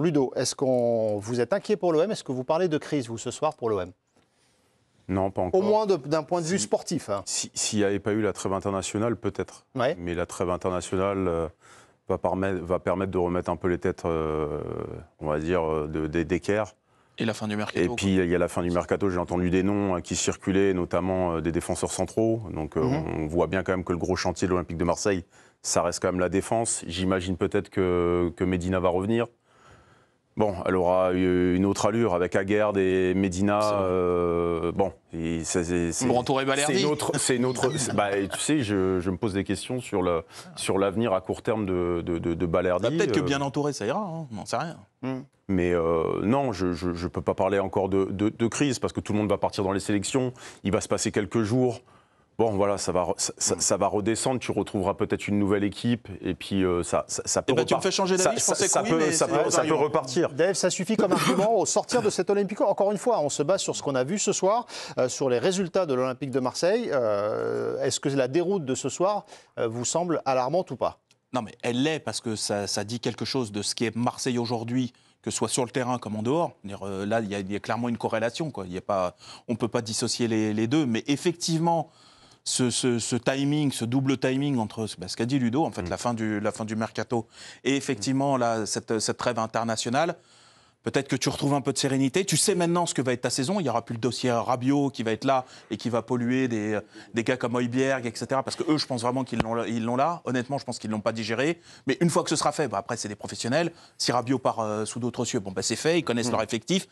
Ludo, vous êtes inquiet pour l'OM? Est-ce que vous parlez de crise, vous, ce soir, pour l'OM? Non, pas encore. Au moins d'un point de vue sportif. Hein. S'il n'y avait pas eu la trêve internationale, peut-être. Ouais. Mais la trêve internationale va permettre de remettre un peu les têtes, on va dire, d'équerre. Et la fin du mercato. Et puis, il y a la fin du mercato. J'ai entendu des noms qui circulaient, notamment des défenseurs centraux. Donc, on voit bien quand même que le gros chantier de l'Olympique de Marseille, ça reste quand même la défense. J'imagine peut-être que Medina va revenir. Bon, elle aura une autre allure avec Aguerd et Medina. Bon, Pour entourer Balerdi. C'est une autre. Bah, tu sais, je me pose des questions sur l'avenir à court terme de Balerdi. Bah, peut-être que bien entouré, ça ira. Hein, on n'en sait rien. Mais non, je ne peux pas parler encore de crise parce que tout le monde va partir dans les sélections. Il va se passer quelques jours. Bon, voilà, ça va redescendre. Tu retrouveras peut-être une nouvelle équipe. Et puis, ça peut repartir. Tu me fais changer d'avis, je pensais que oui, ça peut repartir. Dave, ça suffit comme argument au sortir de cet Olympico. Encore une fois, on se base sur ce qu'on a vu ce soir, sur les résultats de l'Olympique de Marseille. Est-ce que la déroute de ce soir vous semble alarmante ou pas? Non, mais elle l'est parce que ça dit quelque chose de ce qui est Marseille aujourd'hui, que ce soit sur le terrain comme en dehors. Là, il y a clairement une corrélation, quoi. On ne peut pas dissocier les deux. Mais effectivement, ce timing, ce double timing entre ce qu'a dit Ludo, en fait, la fin du mercato, et effectivement cette trêve internationale, peut-être que tu retrouves un peu de sérénité. Tu sais maintenant ce que va être ta saison. Il n'y aura plus le dossier Rabiot qui va être là et qui va polluer des gars comme Højbjerg, etc. Parce que eux, je pense vraiment qu'ils l'ont là. Honnêtement, je pense qu'ils ne l'ont pas digéré. Mais une fois que ce sera fait, après, c'est des professionnels. Si Rabiot part sous d'autres cieux, c'est fait. Ils connaissent leur effectif.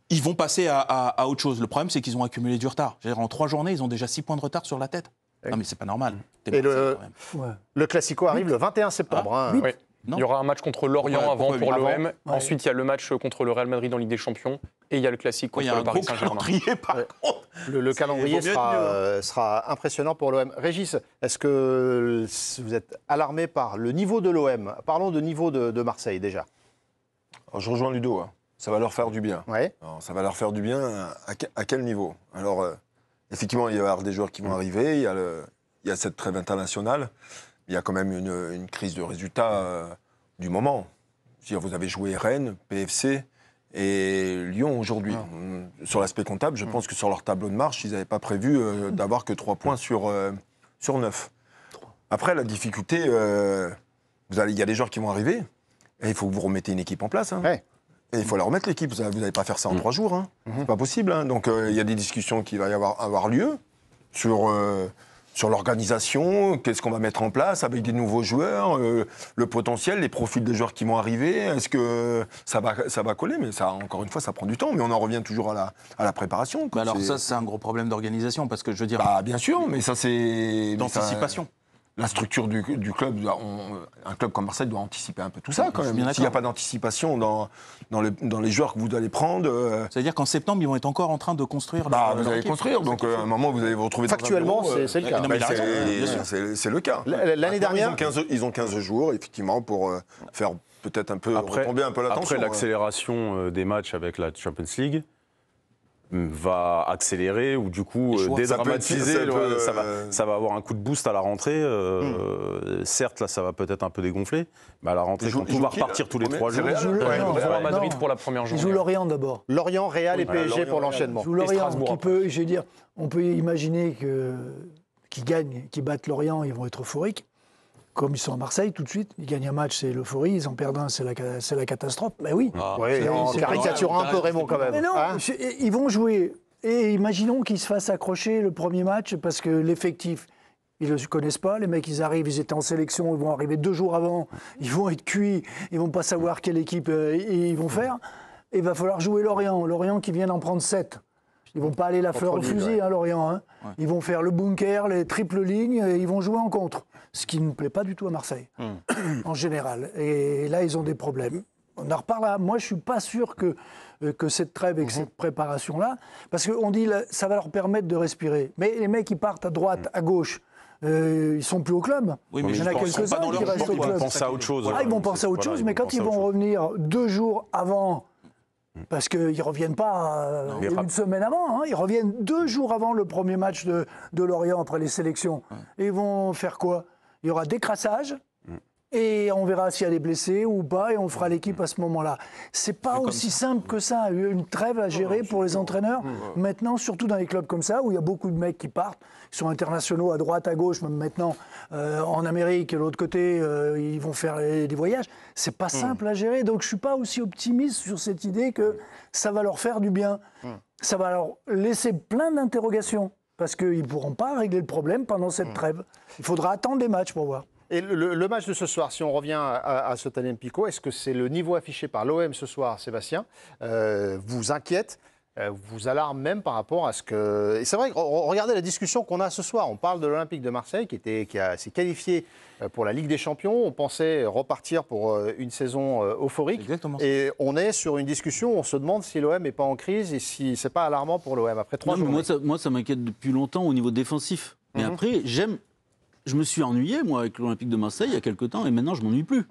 Ils vont passer à autre chose. Le problème, c'est qu'ils ont accumulé du retard. En 3 journées, ils ont déjà 6 points de retard sur la tête. Non, mais c'est pas normal. Et le Classico arrive le 21 septembre. Ah, oui. Il y aura un match contre Lorient avant pour l'OM. Ensuite, il y a le match contre le Real Madrid en Ligue des Champions. Et il y a le classique contre le Paris Saint-Germain. Le calendrier sera impressionnant pour l'OM. Régis, est-ce que vous êtes alarmé par le niveau de l'OM? Parlons de niveau de Marseille déjà. Alors, je rejoins Ludo. Ça va leur faire du bien. Ouais. Alors, ça va leur faire du bien à quel niveau? Alors, effectivement, il va y avoir des joueurs qui vont arriver. Il y a cette trêve internationale. Il y a quand même une crise de résultats du moment. Vous avez joué Rennes, PFC et Lyon aujourd'hui. Sur l'aspect comptable, je pense que sur leur tableau de marche, ils n'avaient pas prévu d'avoir que 3 points sur 9. Après, la difficulté, il y a des joueurs qui vont arriver et il faut que vous remettez une équipe en place. Ouais. Et il faut la remettre, l'équipe. Vous n'allez pas faire ça en 3 jours. C'est pas possible. Donc, il y a des discussions qui vont avoir lieu sur l'organisation, qu'est-ce qu'on va mettre en place avec des nouveaux joueurs, le potentiel, les profils des joueurs qui vont arriver. Est-ce que ça va coller? Mais ça, encore une fois, ça prend du temps. Mais on en revient toujours à la préparation. Bah alors ça, c'est un gros problème d'organisation. Parce que je veux dire... bien sûr, mais ça, c'est... D'anticipation. La structure du club, un club comme Marseille doit anticiper un peu tout ça quand même. S'il n'y a pas d'anticipation dans les joueurs que vous allez prendre... C'est-à-dire qu'en septembre, ils vont être encore en train de construire... vous allez construire, donc à un moment, vous allez vous retrouver factuellement, dans un c'est le cas. C'est le cas. L'année dernière... Ils ont 15 jours, effectivement, pour faire peut-être un peu retomber un peu la tension. Après, l'accélération des matchs avec la Champions League va accélérer ou du coup dédramatiser, ça va avoir un coup de boost à la rentrée. Certes, là, ça va peut-être un peu dégonfler, mais à la rentrée, quand on va repartir tous les 3 jours... Ils jouent à Madrid pour la première journée. Ils jouent Lorient d'abord. Lorient, Real et PSG pour l'enchaînement. Ils jouent Lorient, on peut imaginer qu'ils battent Lorient, ils vont être euphoriques. Comme ils sont à Marseille, tout de suite, ils gagnent un match, c'est l'euphorie, ils en perdent un, c'est la catastrophe. Mais oui. En caricaturant un peu Raymond quand même. Mais non, ils vont jouer. Et imaginons qu'ils se fassent accrocher le premier match, parce que l'effectif, ils ne le connaissent pas. Les mecs, ils arrivent, ils étaient en sélection, ils vont arriver 2 jours avant, ils vont être cuits, ils ne vont pas savoir quelle équipe ils vont faire. Et il va falloir jouer Lorient. Lorient qui vient d'en prendre 7. Ils ne vont pas aller la fleur au fusil, Lorient. Ils vont faire le bunker, les triples lignes, et ils vont jouer en contre. Ce qui ne plaît pas du tout à Marseille, en général. Et là, ils ont des problèmes. On en reparlera. Moi, je ne suis pas sûr que cette trêve et que cette préparation-là, parce qu'on dit que ça va leur permettre de respirer. Mais les mecs, ils partent à droite, à gauche. Ils ne sont plus au club. Oui, mais il y en a quelques-uns qui restent au club. Ils vont penser à autre chose. Ils vont penser à autre chose, mais quand ils vont revenir 2 jours avant... Parce qu'ils ne reviennent pas une semaine avant, ils reviennent 2 jours avant le premier match de Lorient après les sélections. Et ils vont faire quoi? Il y aura décrassage et on verra s'il y a des blessés ou pas, et on fera l'équipe à ce moment-là. C'est pas aussi simple que ça, une trêve à gérer pour les entraîneurs. Maintenant, surtout dans les clubs comme ça, où il y a beaucoup de mecs qui partent, qui sont internationaux à droite, à gauche, même maintenant en Amérique, et de l'autre côté, ils vont faire des voyages. C'est pas simple à gérer, donc je suis pas aussi optimiste sur cette idée que ça va leur faire du bien. Ça va leur laisser plein d'interrogations, parce qu'ils ne pourront pas régler le problème pendant cette trêve. Il faudra attendre les matchs pour voir. Et le match de ce soir, si on revient à cet Olympico, est-ce que c'est le niveau affiché par l'OM ce soir, Sébastien, vous inquiète, vous alarme même par rapport à ce que... Et c'est vrai, regardez la discussion qu'on a ce soir. On parle de l'Olympique de Marseille qui s'est qualifié pour la Ligue des Champions. On pensait repartir pour une saison euphorique. Exactement. Et on est sur une discussion, on se demande si l'OM n'est pas en crise et si c'est pas alarmant pour l'OM après 3 jours. Moi, ça m'inquiète depuis longtemps au niveau défensif. Mais après, je me suis ennuyé, moi, avec l'Olympique de Marseille il y a quelques temps, et maintenant, je ne m'ennuie plus.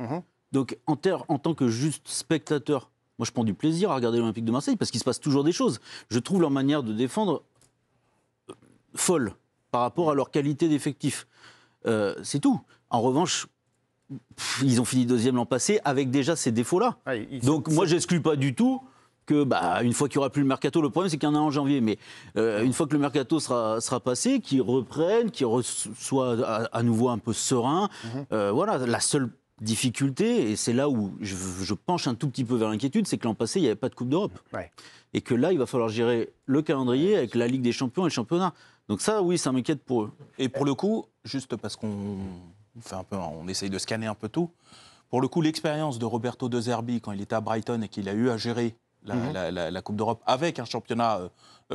Donc, en tant que juste spectateur, moi, je prends du plaisir à regarder l'Olympique de Marseille parce qu'il se passe toujours des choses. Je trouve leur manière de défendre folle par rapport à leur qualité d'effectif. C'est tout. En revanche, ils ont fini deuxième l'an passé avec déjà ces défauts-là. Donc, moi, je n'exclus pas du tout que, une fois qu'il n'y aura plus le mercato, le problème c'est qu'il y en a en janvier, mais une fois que le mercato sera passé, qu'ils reprennent, qu'ils soient à nouveau un peu sereins. Voilà, la seule difficulté, et c'est là où je penche un tout petit peu vers l'inquiétude, c'est que l'an passé, il n'y avait pas de Coupe d'Europe. Et que là, il va falloir gérer le calendrier avec la Ligue des Champions et le championnat. Donc ça, oui, ça m'inquiète pour eux. Et pour le coup, juste parce qu'on essaye de scanner un peu tout, pour le coup, l'expérience de Roberto De Zerbi quand il était à Brighton et qu'il a eu à gérer la Coupe d'Europe avec un championnat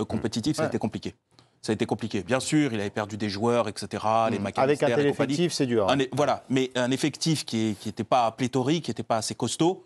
compétitif, ça a été compliqué. Ça a été compliqué. Bien sûr, il avait perdu des joueurs, etc. Les McAllister, avec un tel effectif, c'est dur. Voilà, mais un effectif qui n'était pas pléthorique, qui n'était pas assez costaud,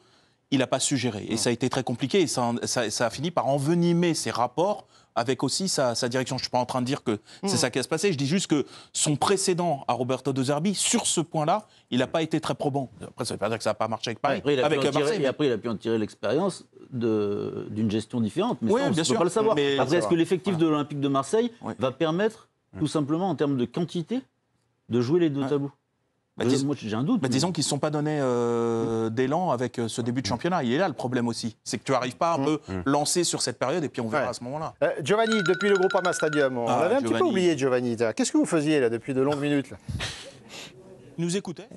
il n'a pas su gérer. Et ça a été très compliqué. Et ça a fini par envenimer ses rapports avec aussi sa direction. Je ne suis pas en train de dire que c'est ça qui va se passer. Je dis juste que son précédent à Roberto De Zerbi, sur ce point-là, il n'a pas été très probant. Après, ça ne veut pas dire que ça n'a pas marché avec Paris. Après, il a pu en tirer l'expérience d'une gestion différente. Mais ça, on ne peut pas le savoir. Après, est-ce que l'effectif de l'Olympique de Marseille va permettre, tout simplement, en termes de quantité, de jouer les deux tableaux? Moi, j'ai un doute. Disons qu'ils ne se sont pas donné d'élan avec ce début de championnat. Il est là le problème aussi. C'est que tu n'arrives pas à un peu lancer sur cette période et puis on verra à ce moment-là. Giovanni, depuis le Groupama Stadium, on l'avait un petit peu oublié, Giovanni. Qu'est-ce que vous faisiez là depuis de longues minutes là? Il nous écoutait.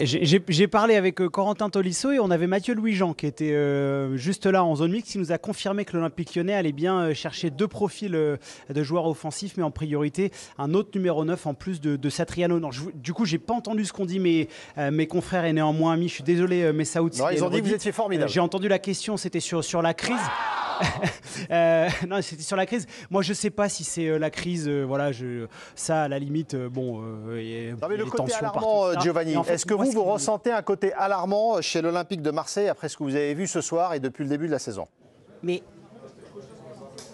J'ai parlé avec Corentin Tolisso et on avait Mathieu Louis-Jean qui était juste là en zone mixte, qui nous a confirmé que l'Olympique Lyonnais allait bien chercher 2 profils de joueurs offensifs, mais en priorité un autre numéro 9 en plus de Satriano. Non, du coup, j'ai pas entendu ce qu'ont dit mes confrères et néanmoins amis. Je suis désolé, mais Saoud. Ils ont dit que vous étiez formidable. J'ai entendu la question, c'était sur la crise. Non, c'était sur la crise. Moi, je sais pas si c'est la crise. Ça, à la limite, le côté alarmant, Giovanni. En fait, est-ce que vous ressentez un côté alarmant chez l'Olympique de Marseille après ce que vous avez vu ce soir et depuis le début de la saison? Mais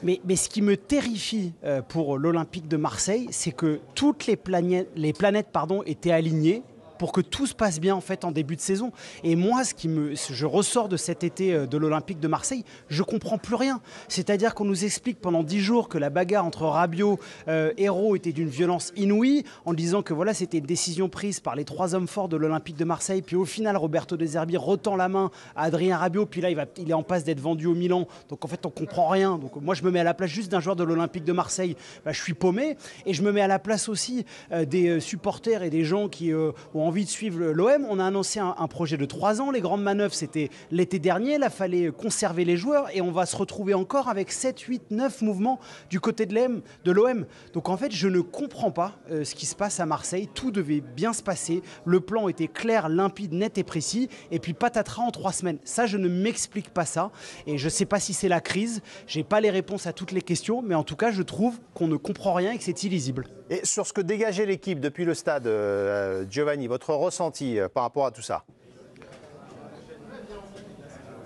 ce qui me terrifie pour l'Olympique de Marseille, c'est que toutes les planètes étaient alignées pour que tout se passe bien en fait en début de saison. Et moi, je ressors de cet été de l'Olympique de Marseille, je comprends plus rien. C'est-à-dire qu'on nous explique pendant 10 jours que la bagarre entre Rabiot et Hérault était d'une violence inouïe, en disant que voilà, c'était une décision prise par les 3 hommes forts de l'Olympique de Marseille. Puis au final, Roberto De Zerbi retend la main à Adrien Rabiot. Puis là, il est en passe d'être vendu au Milan. Donc en fait, on comprend rien. Donc moi, je me mets à la place juste d'un joueur de l'Olympique de Marseille. Je suis paumé. Et je me mets à la place aussi des supporters et des gens qui ont envie de suivre l'OM. On a annoncé un projet de 3 ans. Les grandes manœuvres, c'était l'été dernier. Là, il fallait conserver les joueurs et on va se retrouver encore avec 7, 8, 9 mouvements du côté de l'OM. Donc en fait, je ne comprends pas ce qui se passe à Marseille. Tout devait bien se passer. Le plan était clair, limpide, net et précis. Et puis patatras en 3 semaines. Ça, je ne m'explique pas ça. Et je ne sais pas si c'est la crise. Je n'ai pas les réponses à toutes les questions. Mais en tout cas, je trouve qu'on ne comprend rien et que c'est illisible. Et sur ce que dégageait l'équipe depuis le stade, Giovanni, votre ressenti par rapport à tout ça?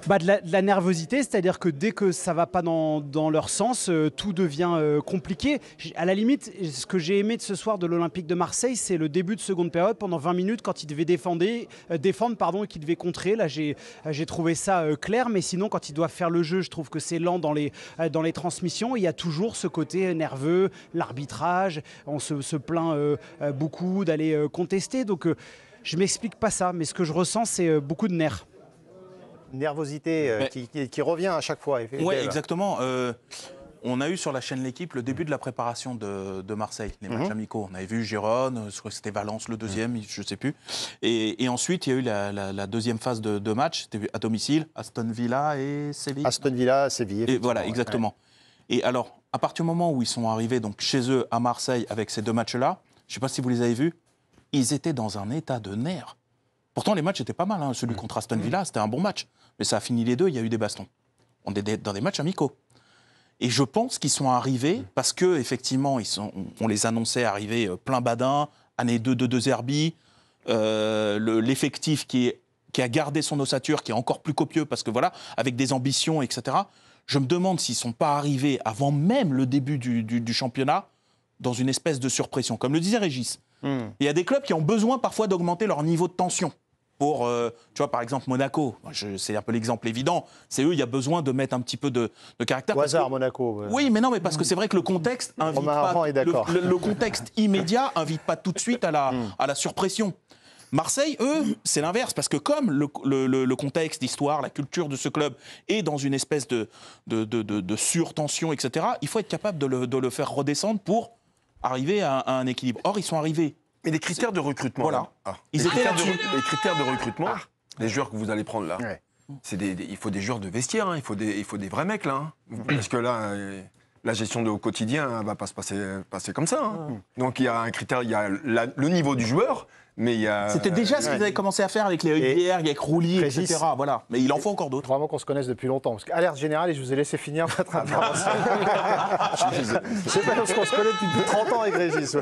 De la nervosité, c'est-à-dire que dès que ça ne va pas dans leur sens, tout devient compliqué. À la limite, ce que j'ai aimé de ce soir de l'Olympique de Marseille, c'est le début de seconde période, pendant 20 minutes, quand ils devaient défendre et qu'ils devaient contrer. Là, j'ai trouvé ça clair, mais sinon, quand ils doivent faire le jeu, je trouve que c'est lent dans les transmissions. Il y a toujours ce côté nerveux, l'arbitrage, on se plaint beaucoup d'aller contester. Donc, Je m'explique pas ça, mais ce que je ressens, c'est beaucoup de nerfs. Nervosité qui revient à chaque fois. Oui, exactement. On a eu sur la chaîne L'Équipe le début de la préparation de Marseille, les matchs amicaux. On avait vu Gérone, je crois que c'était Valence le deuxième, je ne sais plus. Et ensuite, il y a eu la deuxième phase de match, c'était à domicile, Aston Villa et Séville. Aston Villa, Séville. Et voilà, exactement. Ouais. Et alors, à partir du moment où ils sont arrivés donc, chez eux à Marseille avec ces deux matchs-là, je ne sais pas si vous les avez vus, ils étaient dans un état de nerfs. Pourtant, les matchs étaient pas mal. Hein. Celui contre Aston Villa, c'était un bon match. Mais ça a fini les deux, il y a eu des bastons. On est dans des matchs amicaux. Et je pense qu'ils sont arrivés parce qu'effectivement, on les annonçait arriver plein badin, année 2 de Zerbi, l'effectif qui a gardé son ossature, qui est encore plus copieux parce que voilà, avec des ambitions, etc. Je me demande s'ils ne sont pas arrivés avant même le début du championnat dans une espèce de surpression. Comme le disait Régis, il y a des clubs qui ont besoin parfois d'augmenter leur niveau de tension. Pour, tu vois, par exemple, Monaco, c'est un peu l'exemple évident, c'est eux, il y a besoin de mettre un petit peu de caractère. Au hasard, Monaco. Oui, mais non, mais parce que c'est vrai que le contexte invite pas, le contexte immédiat invite pas tout de suite à la surpression. Marseille, eux, c'est l'inverse, parce que comme le contexte, l'histoire, la culture de ce club est dans une espèce de surtension, etc., il faut être capable de le faire redescendre pour arriver à un équilibre. Or, ils sont arrivés. Mais les critères de recrutement. Voilà. Les critères de recrutement, les joueurs que vous allez prendre là, il faut des joueurs de vestiaire, hein, il faut des vrais mecs là. Hein. Parce que là, la gestion au quotidien ne va pas se passer comme ça. Hein. Donc il y a un critère, il y a le niveau du joueur, mais il y a. C'était déjà ce qu'ils avaient commencé à faire avec les Heulière, avec Roulier, etc. Voilà. Mais il en faut encore d'autres. Vraiment qu'on se connaisse depuis longtemps. Parce qu'alerte générale, et je vous ai laissé finir votre intervention. C'est pas parce qu'on se connaît depuis 30 ans avec Régis.